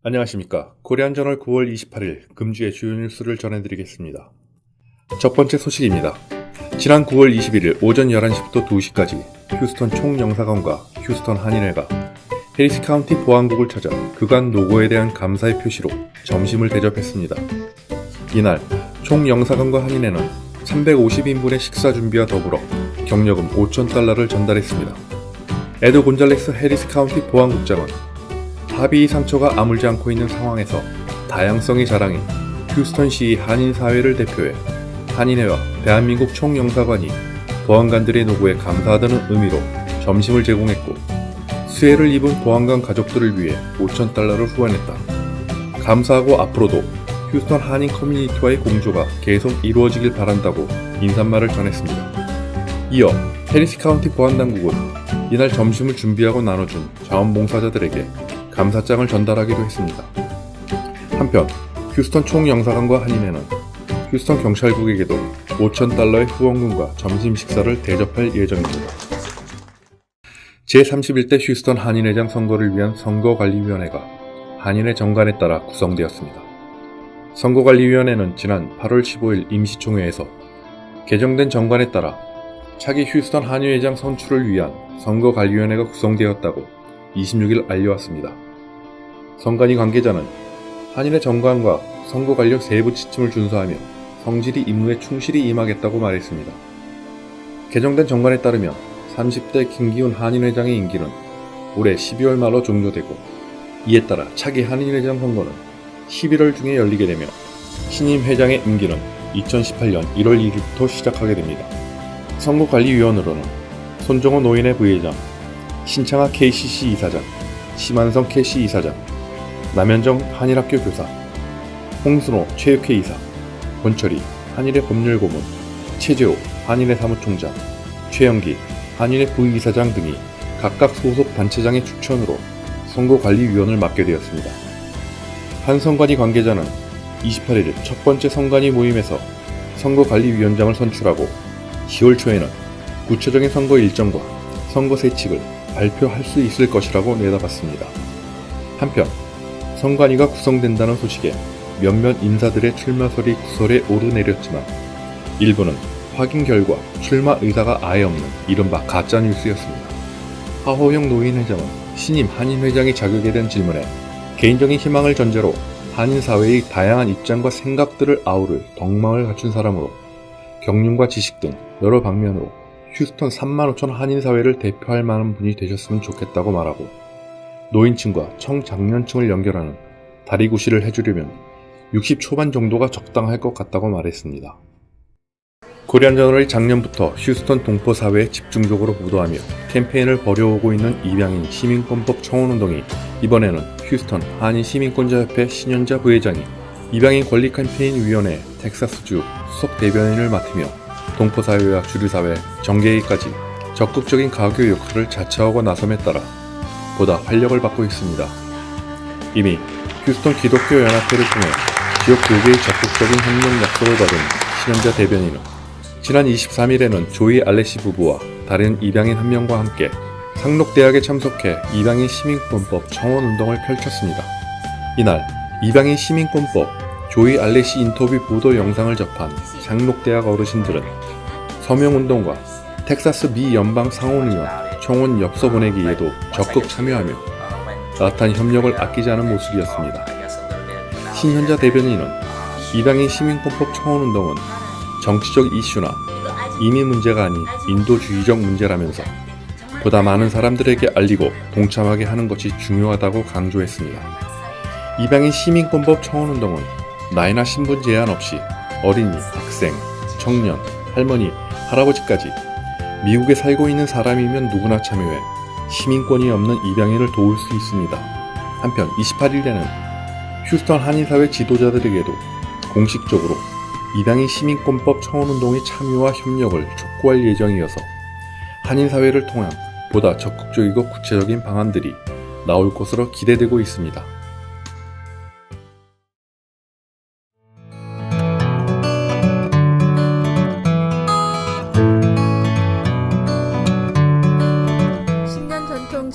안녕하십니까. 코리안저널 9월 28일 금주의 주요 뉴스를 전해드리겠습니다. 첫 번째 소식입니다. 지난 9월 21일 오전 11시부터 2시까지 휴스턴 총영사관과 휴스턴 한인회가 해리스 카운티 보안국을 찾아 그간 노고에 대한 감사의 표시로 점심을 대접했습니다. 이날 총영사관과 한인회는 350인분의 식사 준비와 더불어 경력금 $5,000를 전달했습니다. 에드 곤잘레스 해리스 카운티 보안국장은 합의 상처가 아물지 않고 있는 상황에서 다양성의 자랑인 휴스턴시 한인사회를 대표해 한인회와 대한민국 총영사관이 보안관들의 노고에 감사하다는 의미로 점심을 제공했고, 수혜를 입은 보안관 가족들을 위해 $5,000를 후원했다. 감사하고 앞으로도 휴스턴 한인 커뮤니티와의 공조가 계속 이루어지길 바란다고 인사말을 전했습니다. 이어 해리스 카운티 보안당국은 이날 점심을 준비하고 나눠준 자원봉사자들에게 감사장을 전달하기도 했습니다. 한편 휴스턴 총영사관과 한인회는 휴스턴 경찰국에게도 $5,000의 후원금과 점심 식사를 대접할 예정입니다. 제31대 휴스턴 한인회장 선거를 위한 선거관리위원회가 한인회 정관에 따라 구성되었습니다. 선거관리위원회는 지난 8월 15일 임시총회에서 개정된 정관에 따라 차기 휴스턴 한인회장 선출을 위한 선거관리위원회가 구성되었다고 26일 알려왔습니다. 선관위 관계자는 한인회 정관과 선거 관련 세부 지침을 준수하며 성실히 임무에 충실히 임하겠다고 말했습니다. 개정된 정관에 따르면 30대 김기훈 한인회장의 임기는 올해 12월 말로 종료되고, 이에 따라 차기 한인회장 선거는 11월 중에 열리게 되며 신임 회장의 임기는 2018년 1월 1일부터 시작하게 됩니다. 선거관리위원으로는 손정호 노인회 부회장, 신창하 KCC 이사장, 심한성 KC 이사장, 남현정 한일학교 교사, 홍순호 체육회 이사, 권철희 한일회 법률고문, 최재호 한일회 사무총장, 최영기 한일회 부이사장 등이 각각 소속 단체장의 추천으로 선거관리위원을 맡게 되었습니다. 한 선관위 관계자는 28일 첫 번째 선관위 모임에서 선거관리위원장을 선출하고 10월 초에는 구체적인 선거 일정과 선거 세칙을 발표할 수 있을 것이라고 내다봤습니다. 한편 선관위가 구성된다는 소식에 몇몇 인사들의 출마설이 구설에 오르내렸지만 일부는 확인 결과 출마 의사가 아예 없는 이른바 가짜뉴스였습니다. 하호영 노인회장은 신임 한인회장의 자격에 대한 질문에 개인적인 희망을 전제로 한인사회의 다양한 입장과 생각들을 아우를 덕망을 갖춘 사람으로 경륜과 지식 등 여러 방면으로 휴스턴 35,000 한인사회를 대표할 만한 분이 되셨으면 좋겠다고 말하고, 노인층과 청장년층을 연결하는 다리구실을 해주려면 60 초반 정도가 적당할 것 같다고 말했습니다. 코리안저널이 작년부터 휴스턴 동포사회에 집중적으로 보도하며 캠페인을 벌여오고 있는 입양인 시민권법 청원운동이 이번에는 휴스턴 한인시민권자협회 신현자 부회장이 입양인 권리 캠페인 위원회 텍사스주 수석 대변인을 맡으며 동포사회와 주류사회, 정계회의까지 적극적인 가교 역할을 자처하고 나섬에 따라 보다 활력을 받고 있습니다. 이미 휴스턴 기독교연합회를 통해 지역 교계의 적극적인 협력 약속을 받은 신현자 대변인은 지난 23일에는 조이 알레시 부부와 다른 입양인 한 명과 함께 상록대학에 참석해 입양인 시민권법 청원운동을 펼쳤습니다. 이날 입양인 시민권법 조이 알레시 인터뷰 보도 영상을 접한 상록대학 어르신들은 서명운동과 텍사스 미 연방 상원의원 청원 엽서 보내기에도 적극 참여하며 따뜻한 협력을 아끼지 않은 모습이었습니다. 신현자 대변인은 입양인 시민권법 청원운동은 정치적 이슈나 이민 문제가 아닌 인도주의적 문제라면서 보다 많은 사람들에게 알리고 동참하게 하는 것이 중요하다고 강조했습니다. 입양인 시민권법 청원운동은 나이나 신분 제한 없이 어린이, 학생, 청년, 할머니, 할아버지까지 미국에 살고 있는 사람이면 누구나 참여해 시민권이 없는 입양인을 도울 수 있습니다. 한편 28일에는 휴스턴 한인사회 지도자들에게도 공식적으로 입양인 시민권법 청원운동의 참여와 협력을 촉구할 예정이어서 한인사회를 통한 보다 적극적이고 구체적인 방안들이 나올 것으로 기대되고 있습니다.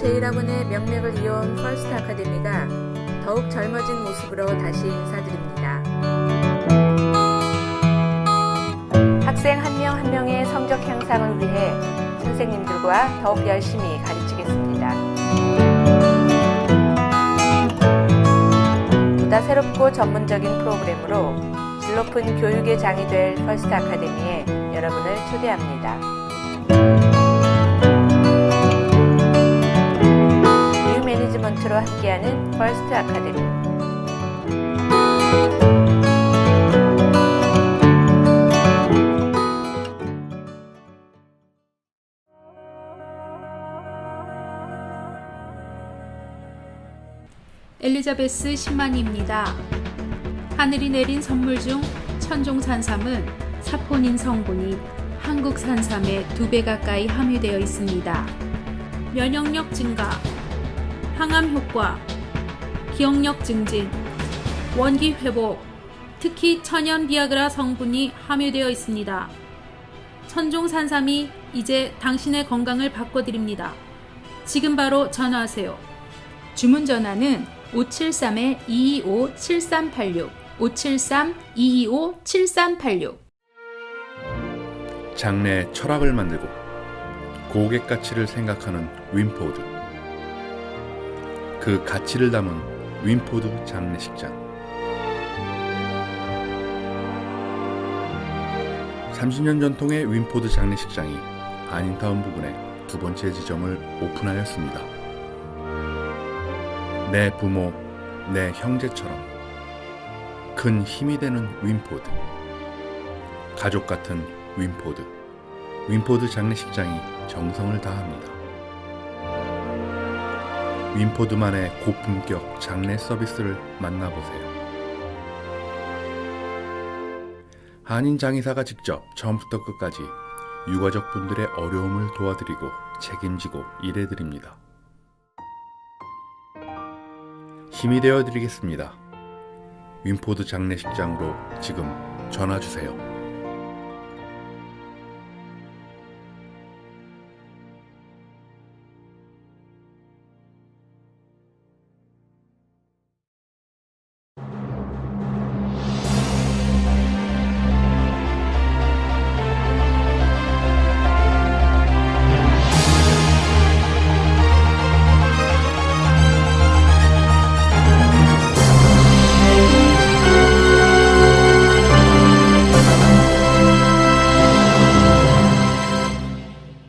제1학원의 명맥을 이어온 퍼스트 아카데미가 더욱 젊어진 모습으로 다시 인사드립니다. 학생 한 명 한 명의 성적 향상을 위해 선생님들과 더욱 열심히 가르치겠습니다. 보다 새롭고 전문적인 프로그램으로 질 높은 교육의 장이 될 퍼스트 아카데미에 여러분을 초대합니다. 뉴 매니지먼트로 함께하는 퍼스트 아카데미. 엘리자베스 신만이입니다. 하늘이 내린 선물 중 천종 산삼은 사포닌 성분이 한국 산삼의 2배 가까이 함유되어 있습니다. 면역력 증가, 항암 효과, 기억력 증진, 원기 회복, 특히 천연 비아그라 성분이 함유되어 있습니다. 천종 산삼이 이제 당신의 건강을 바꿔드립니다. 지금 바로 전화하세요. 주문 전화는 573-225-7386, 573-225-7386. 장래의 철학을 만들고 고객 가치를 생각하는 윈포드. 그 가치를 담은 윈포드 장례식장. 30년 전통의 윈포드 장례식장이 한인타운 부근에 두 번째 지점을 오픈하였습니다. 내 부모, 내 형제처럼 큰 힘이 되는 윈포드. 가족 같은 윈포드. 윈포드 장례식장이 정성을 다합니다. 윈포드만의 고품격 장례 서비스를 만나보세요. 한인 장의사가 직접 처음부터 끝까지 유가족 분들의 어려움을 도와드리고 책임지고 일해드립니다. 힘이 되어드리겠습니다. 윈포드 장례식장으로 지금 전화주세요.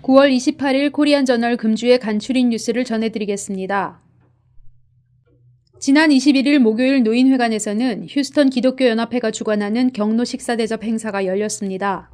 (9월 28일) 코리안저널 금주의 간추린 뉴스를 전해드리겠습니다. 지난 21일 목요일 노인회관에서는 휴스턴 기독교연합회가 주관하는 경로 식사 대접 행사가 열렸습니다.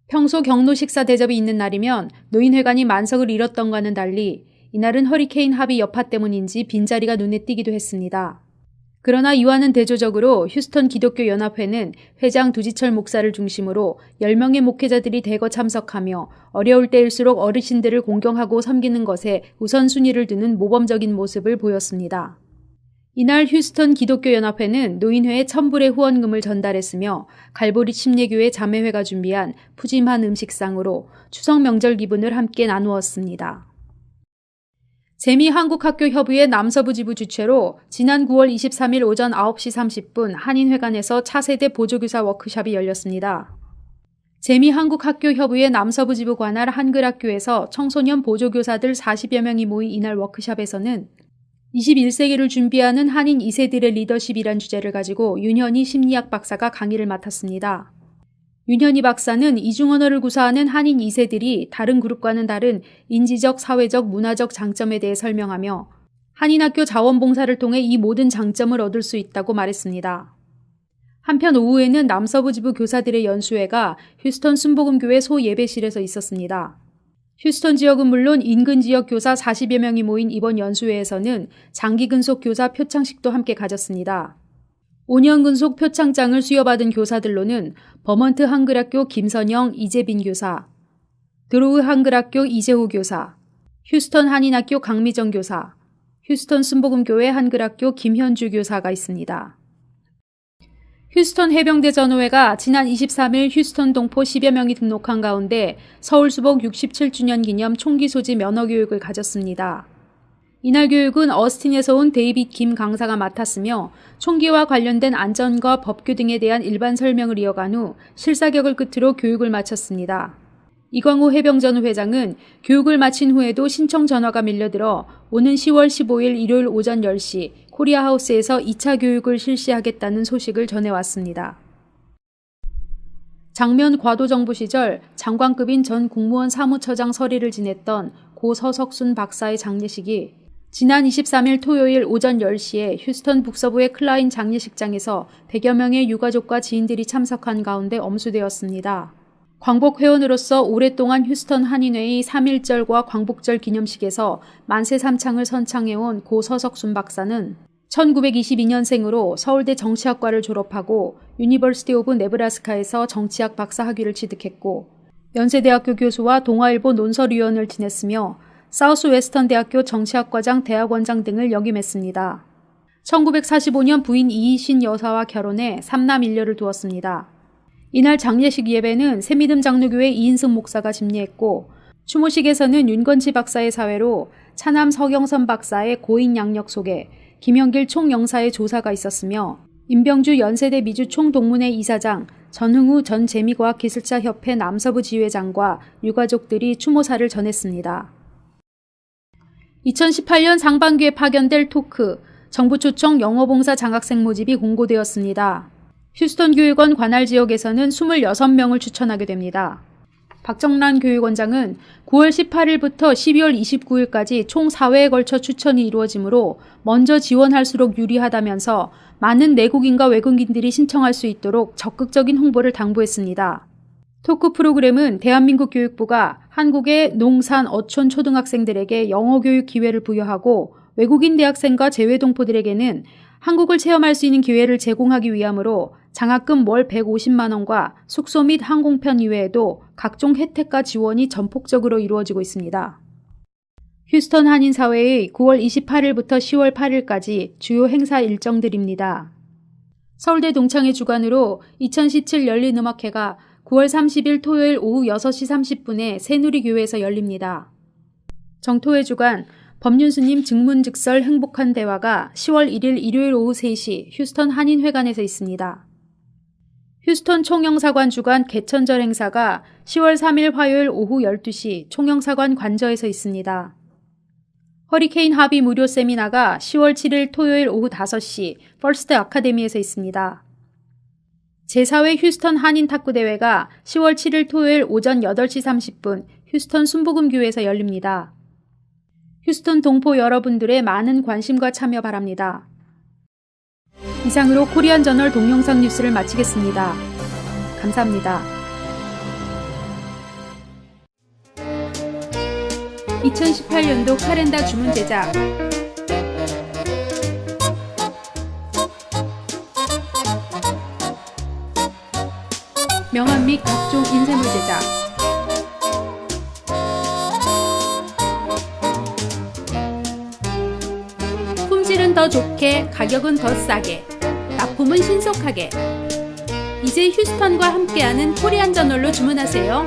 평소 경로 식사 대접이 있는 날이면 노인회관이 만석을 잃었던과는 달리 이날은 허리케인 하비 여파 때문인지 빈자리가 눈에 띄기도 했습니다. 그러나 이와는 대조적으로 휴스턴 기독교연합회는 회장 두지철 목사를 중심으로 10명의 목회자들이 대거 참석하며 어려울 때일수록 어르신들을 공경하고 섬기는 것에 우선순위를 두는 모범적인 모습을 보였습니다. 이날 휴스턴 기독교연합회는 노인회에 1,000불의 후원금을 전달했으며 갈보리 침례교회 자매회가 준비한 푸짐한 음식상으로 추석 명절 기분을 함께 나누었습니다. 재미한국학교협의회 남서부 지부 주최로 지난 9월 23일 오전 9시 30분 한인회관에서 차세대 보조교사 워크숍이 열렸습니다. 재미한국학교협의회 남서부 지부 관할 한글학교에서 청소년 보조교사들 40여 명이 모인 이날 워크숍에서는 21세기를 준비하는 한인 2세들의 리더십이란 주제를 가지고 윤현희 심리학 박사가 강의를 맡았습니다. 윤현희 박사는 이중언어를 구사하는 한인 2세들이 다른 그룹과는 다른 인지적, 사회적, 문화적 장점에 대해 설명하며 한인학교 자원봉사를 통해 이 모든 장점을 얻을 수 있다고 말했습니다. 한편 오후에는 남서부 지부 교사들의 연수회가 휴스턴 순복음교회 소예배실에서 있었습니다. 휴스턴 지역은 물론 인근 지역 교사 40여 명이 모인 이번 연수회에서는 장기 근속 교사 표창식도 함께 가졌습니다. 5년 근속 표창장을 수여받은 교사들로는 버먼트 한글학교 김선영, 이재빈 교사, 드로우 한글학교 이재호 교사, 휴스턴 한인학교 강미정 교사, 휴스턴 순복음교회 한글학교 김현주 교사가 있습니다. 휴스턴 해병대 전우회가 지난 23일 휴스턴 동포 10여 명이 등록한 가운데 서울수복 67주년 기념 총기 소지 면허교육을 가졌습니다. 이날 교육은 어스틴에서 온 데이빗 김 강사가 맡았으며 총기와 관련된 안전과 법규 등에 대한 일반 설명을 이어간 후 실사격을 끝으로 교육을 마쳤습니다. 이광호 해병전후 회장은 교육을 마친 후에도 신청 전화가 밀려들어 오는 10월 15일 일요일 오전 10시 코리아하우스에서 2차 교육을 실시하겠다는 소식을 전해왔습니다. 장면 과도정부 시절 장관급인 전 국무원 사무처장 서리를 지냈던 고 서석순 박사의 장례식이 지난 23일 토요일 오전 10시에 휴스턴 북서부의 클라인 장례식장에서 100여 명의 유가족과 지인들이 참석한 가운데 엄수되었습니다. 광복회원으로서 오랫동안 휴스턴 한인회의 3.1절과 광복절 기념식에서 만세 삼창을 선창해온 고 서석순 박사는 1922년생으로 서울대 정치학과를 졸업하고 유니버시티 오브 네브라스카에서 정치학 박사 학위를 취득했고 연세대학교 교수와 동아일보 논설위원을 지냈으며 사우스 웨스턴 대학교 정치학과장 대학원장 등을 역임했습니다. 1945년 부인 이희신 여사와 결혼해 3남 1녀를 두었습니다. 이날 장례식 예배는 새미듬 장로교회 이인승 목사가 집례했고 추모식에서는 윤건치 박사의 사회로 차남 서경선 박사의 고인 양력 소개, 김영길 총영사의 조사가 있었으며 임병주 연세대 미주 총동문회 이사장, 전흥우 전 재미과학기술자협회 남서부 지회장과 유가족들이 추모사를 전했습니다. 2018년 상반기에 파견될 토크, 정부 초청 영어봉사 장학생 모집이 공고되었습니다. 휴스턴 교육원 관할 지역에서는 26명을 추천하게 됩니다. 박정란 교육원장은 9월 18일부터 12월 29일까지 총 4회에 걸쳐 추천이 이루어지므로 먼저 지원할수록 유리하다면서 많은 내국인과 외국인들이 신청할 수 있도록 적극적인 홍보를 당부했습니다. 토크 프로그램은 대한민국 교육부가 한국의 농산 어촌 초등학생들에게 영어 교육 기회를 부여하고 외국인 대학생과 재외동포들에게는 한국을 체험할 수 있는 기회를 제공하기 위함으로 장학금 월 150만 원과 숙소 및 항공편 이외에도 각종 혜택과 지원이 전폭적으로 이루어지고 있습니다. 휴스턴 한인사회의 9월 28일부터 10월 8일까지 주요 행사 일정들입니다. 서울대 동창회 주관으로 2017 열린음악회가 9월 30일 토요일 오후 6시 30분에 새누리교회에서 열립니다. 정토회 주간 법륜스님 증문즉설 행복한 대화가 10월 1일 일요일 오후 3시 휴스턴 한인회관에서 있습니다. 휴스턴 총영사관 주간 개천절 행사가 10월 3일 화요일 오후 12시 총영사관 관저에서 있습니다. 허리케인 합의 무료 세미나가 10월 7일 토요일 오후 5시 퍼스트 아카데미에서 있습니다. 제4회 휴스턴 한인 탁구대회가 10월 7일 토요일 오전 8시 30분 휴스턴 순복음교회에서 열립니다. 휴스턴 동포 여러분들의 많은 관심과 참여 바랍니다. 이상으로 코리안 저널 동영상 뉴스를 마치겠습니다. 감사합니다. 2018년도 카렌다 주문 제작 명함 및 각종 인쇄물 제작 품질은 더 좋게 가격은 더 싸게 납품은 신속하게 이제 휴스턴과 함께하는 코리안 저널로 주문하세요.